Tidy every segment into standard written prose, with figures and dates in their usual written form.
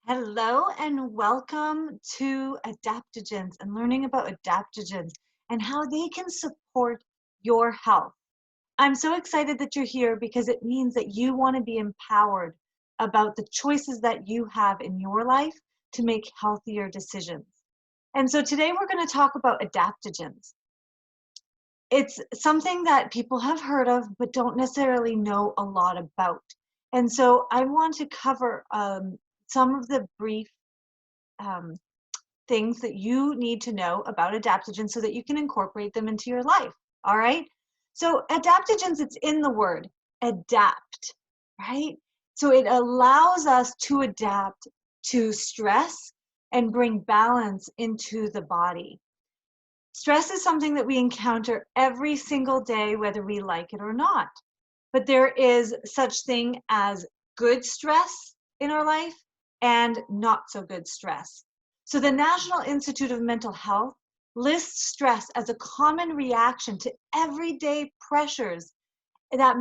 Hello and welcome to adaptogens and learning about adaptogens and how they can support your health. I'm so excited that you're here because it means that you want to be empowered about the choices that you have in your life to make healthier decisions. And so today we're going to talk about adaptogens. It's something that people have heard of but don't necessarily know a lot about. And so I want to cover some of the brief um, things that you need to know about adaptogens so that you can incorporate them into your life. All right. So adaptogens, it's in the word adapt, right? So it allows us to adapt to stress and bring balance into the body. Stress is something that we encounter every single day, whether we like it or not. But there is such thing as good stress in our life and not so good stress. So the National Institute of Mental Health lists stress as a common reaction to everyday pressures that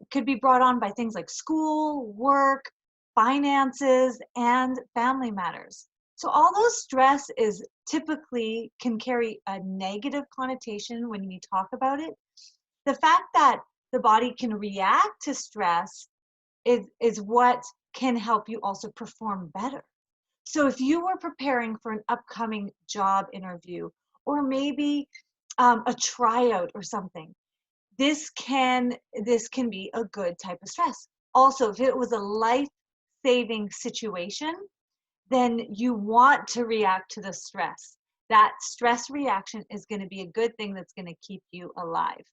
could be brought on by things like school, work, finances, and family matters. So all those stress is typically can carry a negative connotation when we talk about it. The fact that the body can react to stress is what can help you also perform better. So if you were preparing for an upcoming job interview or maybe a tryout or something, this can be a good type of stress. Also, if it was a life-saving situation, then you want to react to the stress. That stress reaction is going to be a good thing that's going to keep you alive.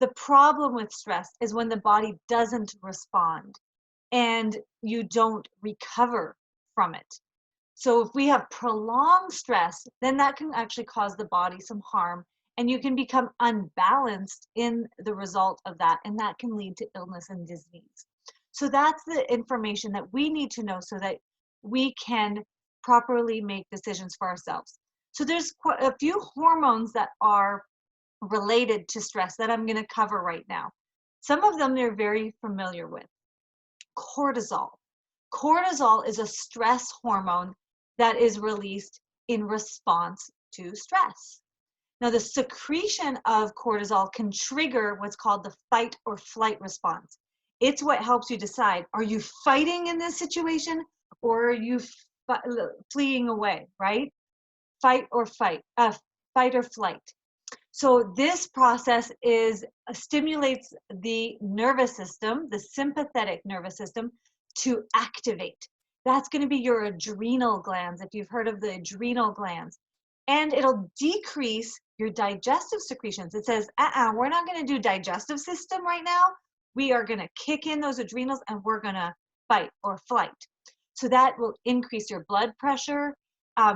The problem with stress is when the body doesn't respond and you don't recover from it. So if we have prolonged stress, then that can actually cause the body some harm and you can become unbalanced in the result of that, and that can lead to illness and disease. So that's the information that we need to know so that we can properly make decisions for ourselves. So there's quite a few hormones that are related to stress that I'm going to cover right now. Some of them you're very familiar with. Cortisol. Cortisol is a stress hormone that is released in response to stress. Now, the secretion of cortisol can trigger what's called the fight or flight response. It's what helps you decide, are you fighting in this situation or are you fleeing away, right? Fight or fight or flight. So this process stimulates the nervous system, the sympathetic nervous system, to activate. That's going to be your adrenal glands, if you've heard of the adrenal glands. And it'll decrease your digestive secretions. It says, we're not going to do digestive system right now. We are going to kick in those adrenals and we're going to fight or flight. So that will increase your blood pressure.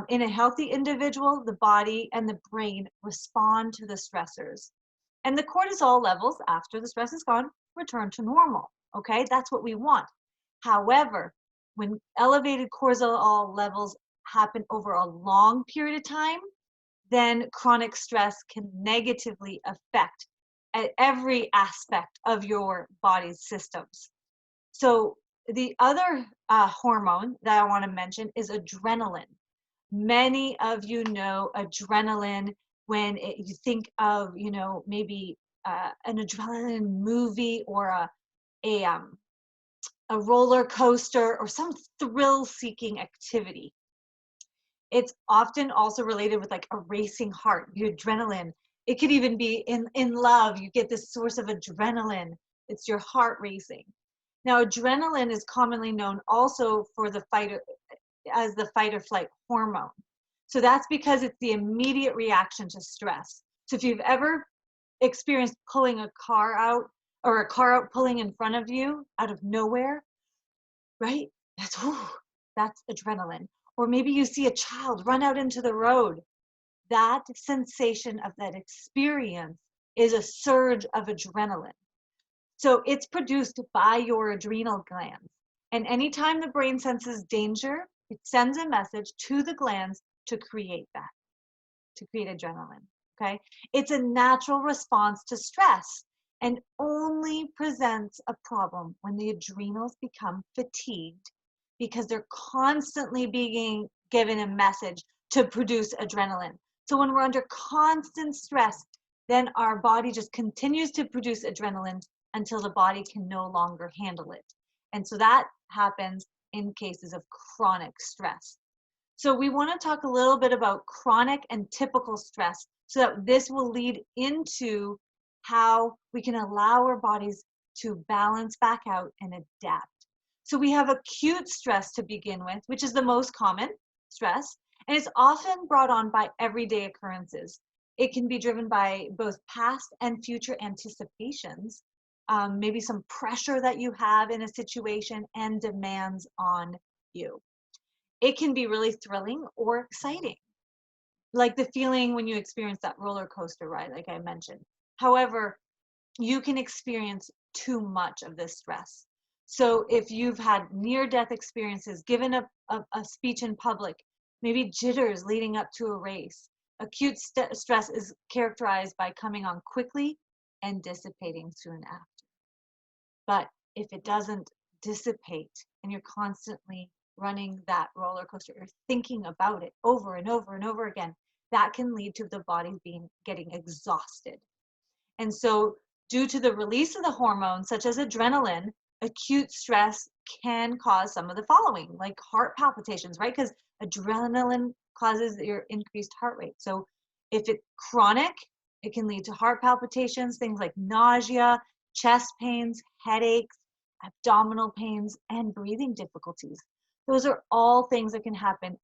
In a healthy individual, the body and the brain respond to the stressors. And the cortisol levels, after the stress is gone, return to normal. Okay, that's what we want. However, when elevated cortisol levels happen over a long period of time, then chronic stress can negatively affect every aspect of your body's systems. So the other hormone that I want to mention is adrenaline. Many of you know adrenaline when you think of, maybe an adrenaline movie or a roller coaster or some thrill-seeking activity. It's often also related with like a racing heart, your adrenaline. It could even be in love. You get this source of adrenaline. It's your heart racing. Now, adrenaline is commonly known also for as the fight or flight hormone. So that's because it's the immediate reaction to stress. So if you've ever experienced pulling a car out or a car out pulling in front of you out of nowhere, right? That's adrenaline. Or maybe you see a child run out into the road. That sensation of that experience is a surge of adrenaline. So it's produced by your adrenal glands. And anytime the brain senses danger, it sends a message to the glands to create that, to create adrenaline. Okay? It's a natural response to stress and only presents a problem when the adrenals become fatigued because they're constantly being given a message to produce adrenaline. So when we're under constant stress, then our body just continues to produce adrenaline until the body can no longer handle it. And so that happens in cases of chronic stress. So we want to talk a little bit about chronic and typical stress so that this will lead into how we can allow our bodies to balance back out and adapt. So we have acute stress to begin with, which is the most common stress, and it's often brought on by everyday occurrences. It can be driven by both past and future anticipations, maybe some pressure that you have in a situation and demands on you. It can be really thrilling or exciting, like the feeling when you experience that roller coaster ride, like I mentioned. However, you can experience too much of this stress. So if you've had near-death experiences, given a speech in public, maybe jitters leading up to a race, acute stress is characterized by coming on quickly and dissipating soon after. But if it doesn't dissipate and you're constantly running that roller coaster or thinking about it over and over and over again, that can lead to the body getting exhausted. And so due to the release of the hormones such as adrenaline, acute stress can cause some of the following, like heart palpitations, right? Because adrenaline causes your increased heart rate. So if it's chronic, it can lead to heart palpitations, things like nausea, chest pains, headaches, abdominal pains, and breathing difficulties. Those are all things that can happen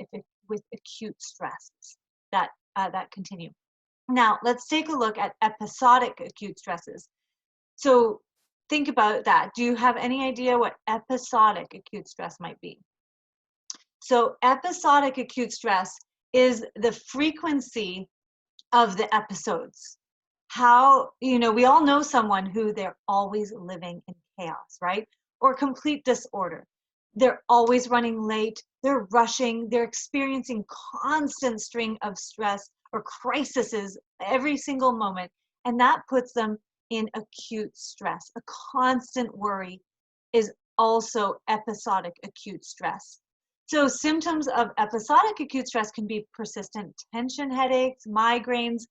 with acute stresses that continue. Now, let's take a look at episodic acute stresses. So think about that. Do you have any idea what episodic acute stress might be? So episodic acute stress is the frequency of the episodes. How, we all know someone who they're always living in chaos, right? Or complete disorder. They're always running late, they're rushing, they're experiencing constant string of stress or crises every single moment. And that puts them in acute stress. A constant worry is also episodic acute stress. So symptoms of episodic acute stress can be persistent tension headaches, migraines,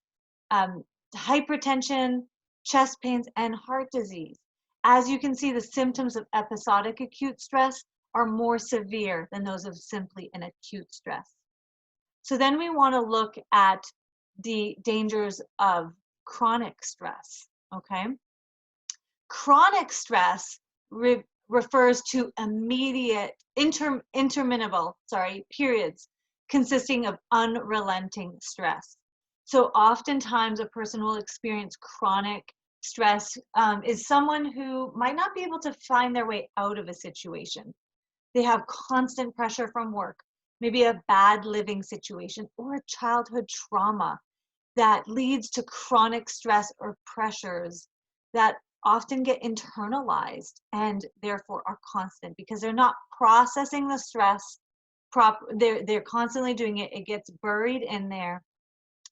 hypertension, chest pains, and heart disease. As you can see, the symptoms of episodic acute stress are more severe than those of simply an acute stress. So then we want to look at the dangers of chronic stress, okay? Chronic stress refers to immediate, interminable periods consisting of unrelenting stress. So oftentimes a person will experience chronic stress is someone who might not be able to find their way out of a situation. They have constant pressure from work, maybe a bad living situation or a childhood trauma that leads to chronic stress or pressures that often get internalized and therefore are constant because they're not processing the stress they're constantly doing it. It gets buried in there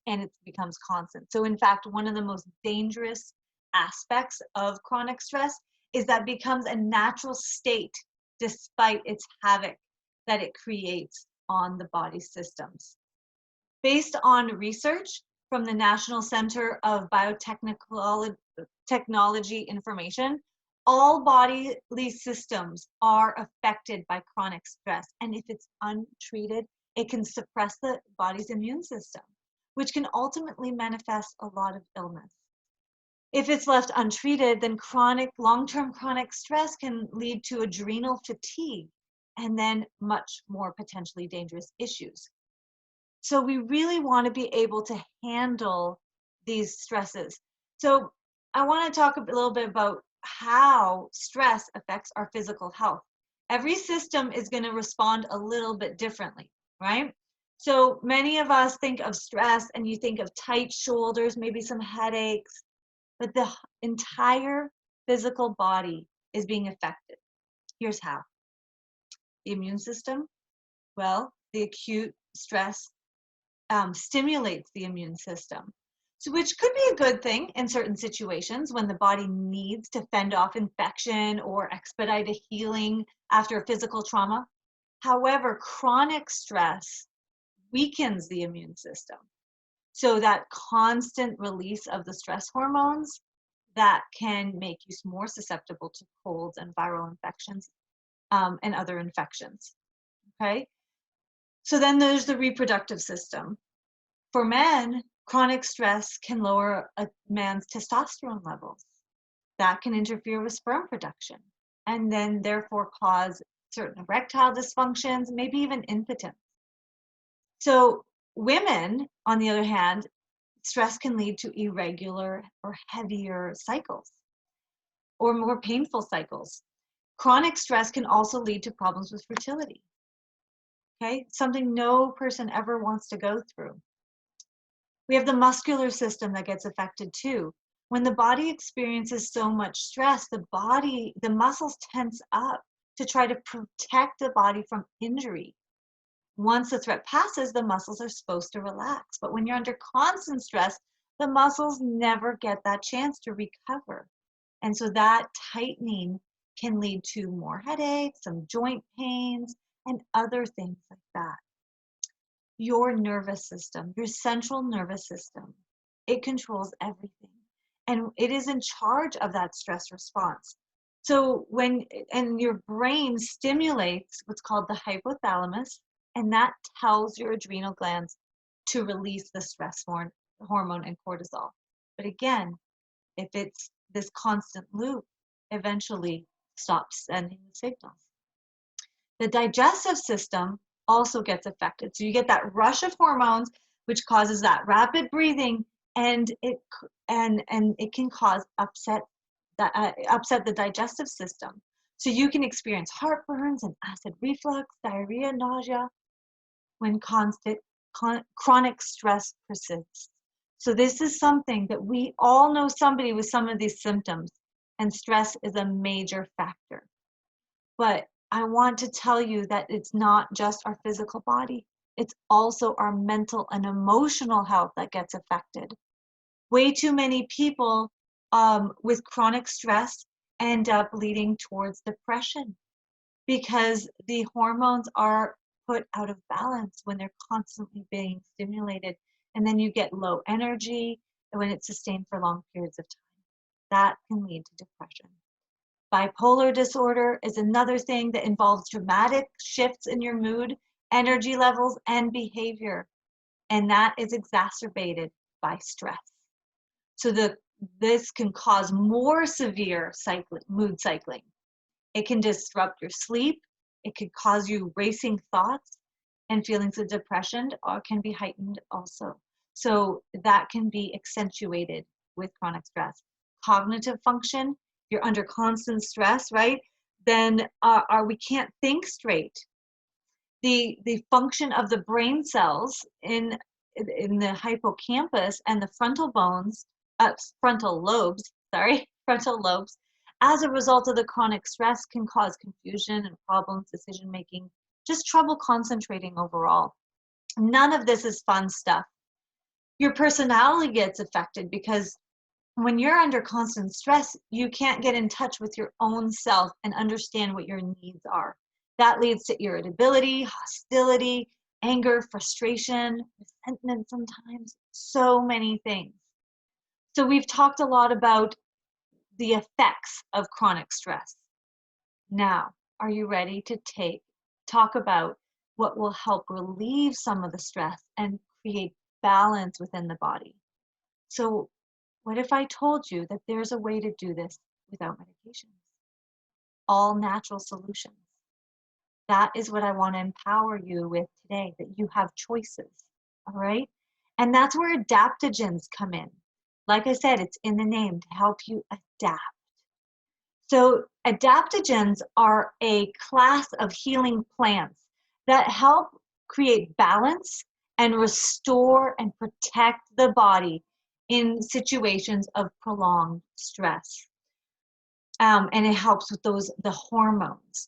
and it becomes constant. So in fact, one of the most dangerous aspects of chronic stress is that it becomes a natural state despite its havoc that it creates on the body systems. Based on research from the National Center of Biotechnology Information, all bodily systems are affected by chronic stress. And if it's untreated, it can suppress the body's immune system, which can ultimately manifest a lot of illness. If it's left untreated, then long-term chronic stress can lead to adrenal fatigue and then much more potentially dangerous issues. So we really want to be able to handle these stresses. So I want to talk a little bit about how stress affects our physical health. Every system is going to respond a little bit differently, right? So many of us think of stress and you think of tight shoulders, maybe some headaches, but the entire physical body is being affected. Here's how. The immune system, well, the acute stress stimulates the immune system, so which could be a good thing in certain situations when the body needs to fend off infection or expedite a healing after a physical trauma. However, chronic stress weakens the immune system. So that constant release of the stress hormones, that can make you more susceptible to colds and viral infections, and other infections. Okay. So then there's the reproductive system. For men, chronic stress can lower a man's testosterone levels. That can interfere with sperm production and then therefore cause certain erectile dysfunctions, maybe even impotence. So women, on the other hand, stress can lead to irregular or heavier cycles or more painful cycles. Chronic stress can also lead to problems with fertility. Okay, something no person ever wants to go through. We have the muscular system that gets affected too. When the body experiences so much stress, the muscles tense up to try to protect the body from injury. Once the threat passes, the muscles are supposed to relax. But when you're under constant stress, the muscles never get that chance to recover. And so that tightening can lead to more headaches, some joint pains, and other things like that. Your nervous system, your central nervous system, it controls everything. And it is in charge of that stress response. So and your brain stimulates what's called the hypothalamus, and that tells your adrenal glands to release the stress hormone and cortisol. But again, if it's this constant loop, eventually stops sending the signals. The digestive system also gets affected. So you get that rush of hormones, which causes that rapid breathing, and it can cause upset the digestive system. So you can experience heartburns and acid reflux, diarrhea, nausea when chronic stress persists. So this is something that we all know somebody with some of these symptoms, and stress is a major factor. But I want to tell you that it's not just our physical body. It's also our mental and emotional health that gets affected. Way too many people with chronic stress end up leading towards depression because the hormones are put out of balance when they're constantly being stimulated. And then you get low energy when it's sustained for long periods of time. That can lead to depression. Bipolar disorder is another thing that involves dramatic shifts in your mood, energy levels, and behavior. And that is exacerbated by stress. So this can cause more severe mood cycling. It can disrupt your sleep. It could cause you racing thoughts, and feelings of depression can be heightened also. So that can be accentuated with chronic stress. Cognitive function, you're under constant stress, right? Then we can't think straight. The function of the brain cells in the hippocampus and the frontal lobes, as a result of the chronic stress can cause confusion and problems, decision making, just trouble concentrating overall. None of this is fun stuff. Your personality gets affected because when you're under constant stress, you can't get in touch with your own self and understand what your needs are. That leads to irritability, hostility, anger, frustration, resentment sometimes, so many things. So we've talked a lot about the effects of chronic stress. Now, are you ready to talk about what will help relieve some of the stress and create balance within the body? So what if I told you that there's a way to do this without medications? All natural solutions. That is what I want to empower you with today, that you have choices, all right? And that's where adaptogens come in. Like I said, it's in the name, to help you adapt. So adaptogens are a class of healing plants that help create balance and restore and protect the body in situations of prolonged stress. And it helps with the hormones.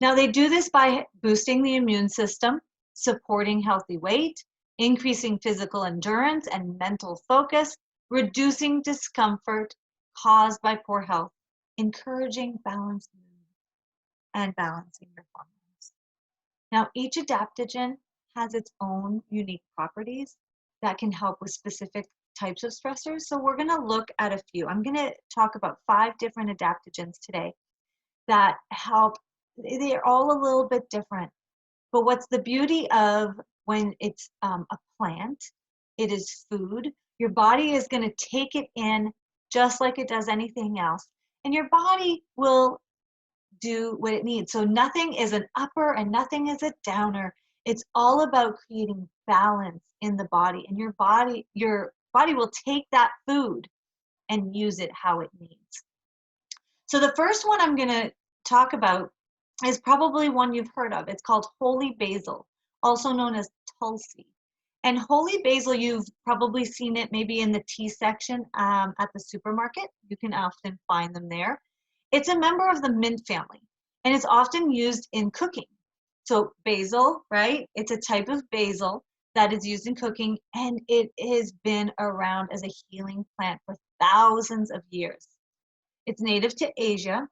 Now they do this by boosting the immune system, supporting healthy weight, increasing physical endurance and mental focus, reducing discomfort caused by poor health, encouraging balanced mood, and balancing your hormones. Now, each adaptogen has its own unique properties that can help with specific types of stressors. So we're going to look at a few. I'm going to talk about 5 different adaptogens today that help. They're all a little bit different. But what's the beauty of when it's a plant, it is food. Your body is going to take it in just like it does anything else. And your body will do what it needs. So nothing is an upper and nothing is a downer. It's all about creating balance in the body. And your body will take that food and use it how it needs. So the first one I'm going to talk about is probably one you've heard of. It's called holy basil, also known as tulsi. And holy basil, you've probably seen it maybe in the tea section at the supermarket. You can often find them there. It's a member of the mint family, and it's often used in cooking. So basil, right? It's a type of basil that is used in cooking, and it has been around as a healing plant for thousands of years. It's native to Asia,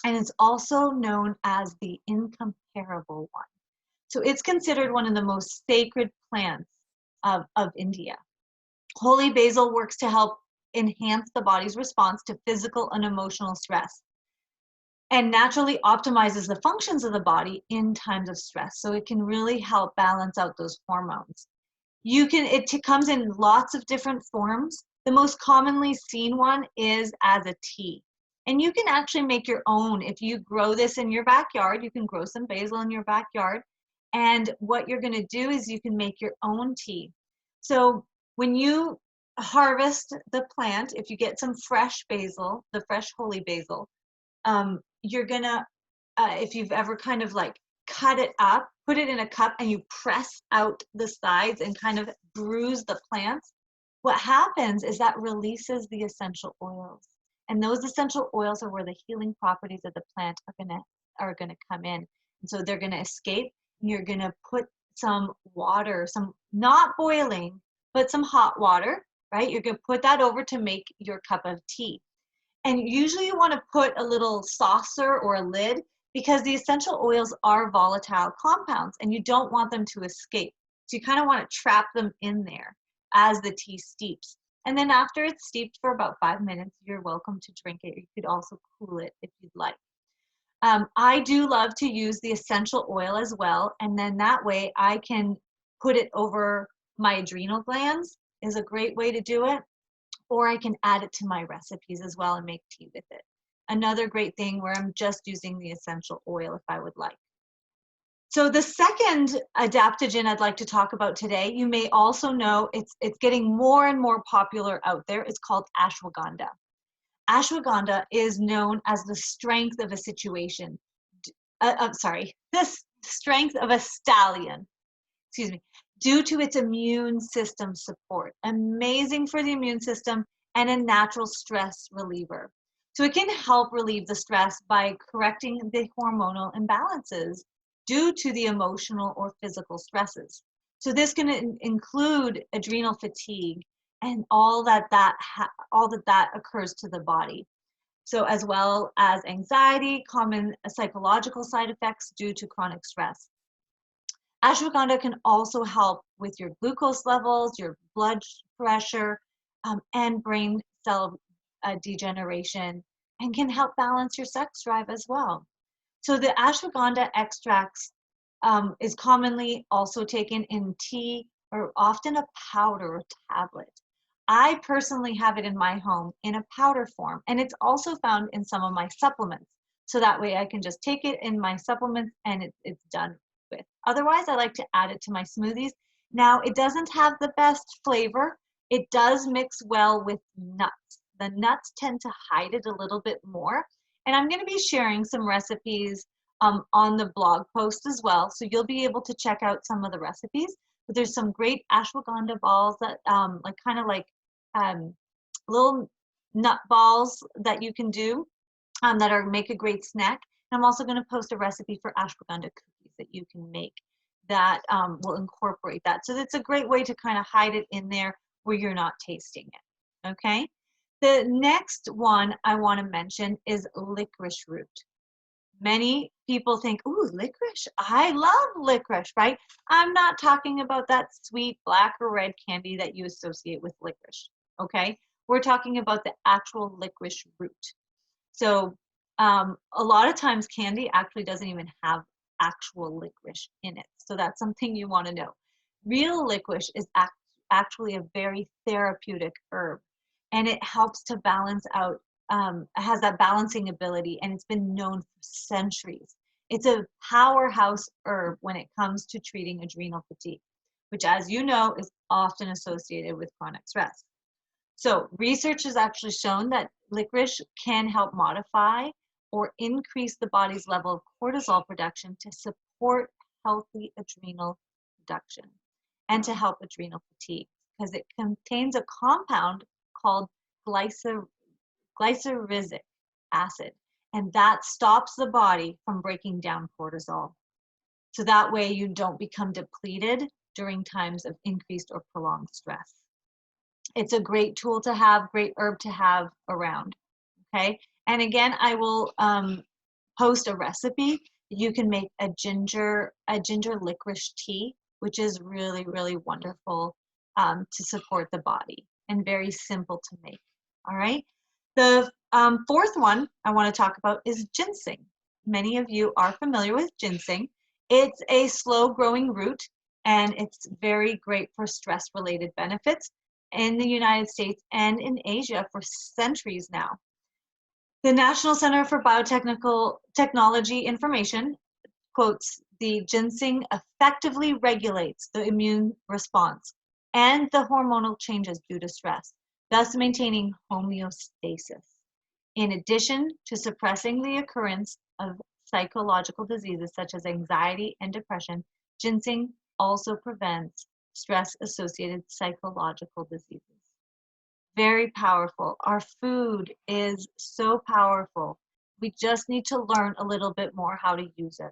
and it's also known as the incomparable one. So it's considered one of the most sacred plants of India. Holy basil works to help enhance the body's response to physical and emotional stress, and naturally optimizes the functions of the body in times of stress. So it can really help balance out those hormones. It comes in lots of different forms. The most commonly seen one is as a tea. And you can actually make your own. If you grow this in your backyard, you can grow some basil in your backyard. And what you're going to do is you can make your own tea. So when you harvest the plant, if you get some fresh basil, the fresh holy basil, you're going to, if you've ever kind of like cut it up, put it in a cup and you press out the sides and kind of bruise the plants, what happens is that releases the essential oils. And those essential oils are where the healing properties of the plant are gonna come in. And so they're gonna escape, and you're gonna put some water, some not boiling, but some hot water, right? You're gonna put that over to make your cup of tea. And usually you wanna put a little saucer or a lid, because the essential oils are volatile compounds and you don't want them to escape. So you kind of want to trap them in there as the tea steeps. And then after it's steeped for about 5 minutes, you're welcome to drink it. You could also cool it if you'd like. I do love to use the essential oil as well. And then that way I can put it over my adrenal glands, is a great way to do it. Or I can add it to my recipes as well and make tea with it. Another great thing where I'm just using the essential oil if I would like. So the second adaptogen I'd like to talk about today, you may also know it's getting more and more popular out there. It's called ashwagandha. Ashwagandha is known as the strength of a situation. The strength of a stallion. Excuse me. Due to its immune system support. Amazing for the immune system and a natural stress reliever. So it can help relieve the stress by correcting the hormonal imbalances due to the emotional or physical stresses. So this can include adrenal fatigue and all that occurs to the body. So as well as anxiety, common psychological side effects due to chronic stress. Ashwagandha can also help with your glucose levels, your blood pressure, and brain cell degeneration, and can help balance your sex drive as well. So the ashwagandha extracts is commonly also taken in tea or often a powder or tablet. I personally have it in my home in a powder form, and it's also found in some of my supplements. So that way I can just take it in my supplements and it's done with. Otherwise, I like to add it to my smoothies. Now, it doesn't have the best flavor. It does mix well with nuts. The nuts tend to hide it a little bit more. And I'm going to be sharing some recipes on the blog post as well. So you'll be able to check out some of the recipes. But there's some great ashwagandha balls that like little nut balls that you can do that make a great snack. And I'm also going to post a recipe for ashwagandha cookies that you can make that will incorporate that. So it's a great way to kind of hide it in there where you're not tasting it. Okay. The next one I want to mention is licorice root. Many people think, ooh, licorice, I love licorice, right? I'm not talking about that sweet black or red candy that you associate with licorice, okay? We're talking about the actual licorice root. So a lot of times candy actually doesn't even have actual licorice in it. So that's something you want to know. Real licorice is actually a very therapeutic herb, and it helps to balance out, it has that balancing ability, and it's been known for centuries. It's a powerhouse herb when it comes to treating adrenal fatigue, which, as you know, is often associated with chronic stress. So research has actually shown that licorice can help modify or increase the body's level of cortisol production to support healthy adrenal production and to help adrenal fatigue, because it contains a compound called glyceric acid, and that stops the body from breaking down cortisol. So that way you don't become depleted during times of increased or prolonged stress. It's a great tool to have, great herb to have around, okay? And again, I will post a recipe. You can make a ginger licorice tea, which is really, really wonderful to support the body and very simple to make, all right? The fourth one I want to talk about is ginseng. Many of you are familiar with ginseng. It's a slow-growing root, and it's very great for stress-related benefits in the United States and in Asia for centuries now. The National Center for Biotechnical Technology Information quotes, the ginseng effectively regulates the immune response and the hormonal changes due to stress, thus maintaining homeostasis. In addition to suppressing the occurrence of psychological diseases such as anxiety and depression, ginseng also prevents stress-associated psychological diseases. Very powerful. Our food is so powerful. We just need to learn a little bit more how to use it.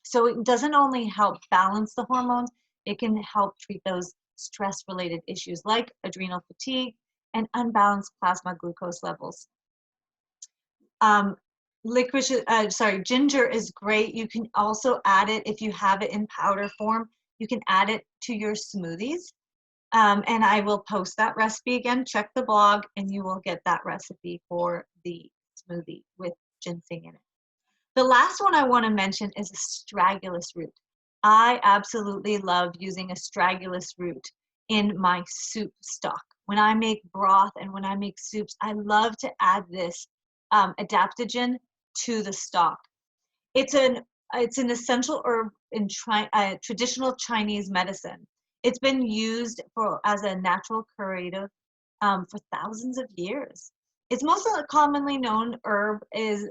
So it doesn't only help balance the hormones, it can help treat those stress-related issues like adrenal fatigue and unbalanced plasma glucose levels. Ginger is great. You can also add it, if you have it in powder form, you can add it to your smoothies. And I will post that recipe again. Check the blog and you will get that recipe for the smoothie with ginseng in it. The last one I want to mention is astragalus root. I absolutely love using astragalus root in my soup stock. When I make broth and when I make soups, I love to add this adaptogen to the stock. It's an essential herb in traditional Chinese medicine. It's been used as a natural curative for thousands of years. Its most commonly known herb is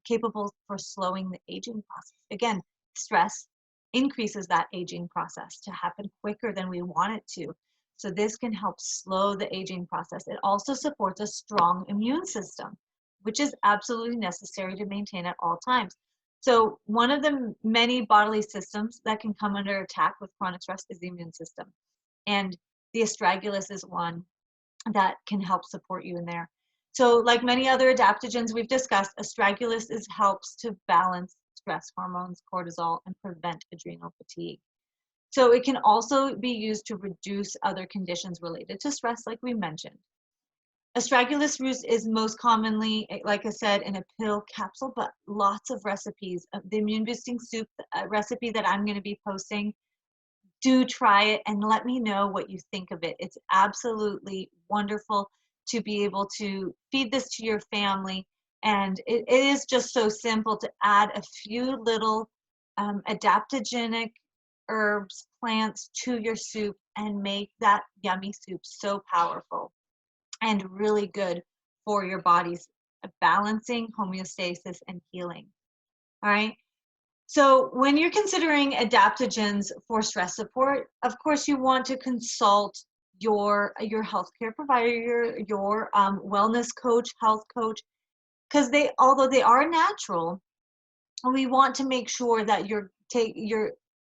capable for slowing the aging process. Again, stress increases that aging process to happen quicker than we want it to. So this can help slow the aging process. It also supports a strong immune system, which is absolutely necessary to maintain at all times. So one of the many bodily systems that can come under attack with chronic stress is the immune system. And the astragalus is one that can help support you in there. So like many other adaptogens we've discussed, astragalus helps to balance stress hormones, cortisol, and prevent adrenal fatigue. So it can also be used to reduce other conditions related to stress, like we mentioned. Astragalus root is most commonly, like I said, in a pill capsule, but lots of recipes. The immune boosting soup recipe that I'm going to be posting, do try it and let me know what you think of it. It's absolutely wonderful to be able to feed this to your family. And it is just so simple to add a few little adaptogenic herbs, plants to your soup and make that yummy soup so powerful and really good for your body's balancing, homeostasis, and healing. All right. So when you're considering adaptogens for stress support, of course you want to consult your healthcare provider, your wellness coach, health coach, because although they are natural, we want to make sure that you're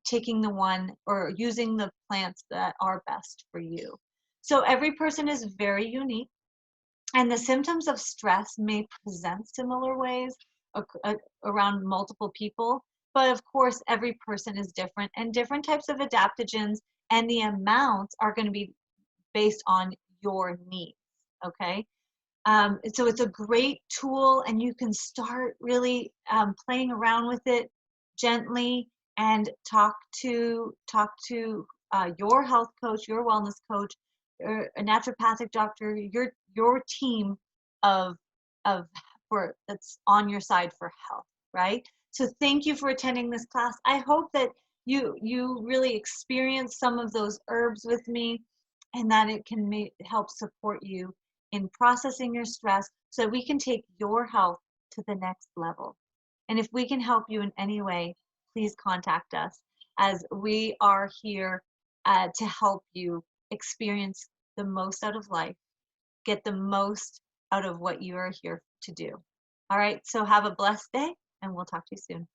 taking the one or using the plants that are best for you. So every person is very unique, and the symptoms of stress may present similar ways, around multiple people. But of course, every person is different, and different types of adaptogens and the amounts are going to be based on your needs. Okay. So it's a great tool, and you can start really playing around with it gently, and talk to your health coach, your wellness coach, or a naturopathic doctor, your team of for that's on your side for health, right? So thank you for attending this class. I hope that you really experience some of those herbs with me, and that it can help support you in processing your stress so that we can take your health to the next level. And if we can help you in any way, please contact us, as we are here to help you experience the most out of life, get the most out of what you are here to do. All right, so have a blessed day, and we'll talk to you soon.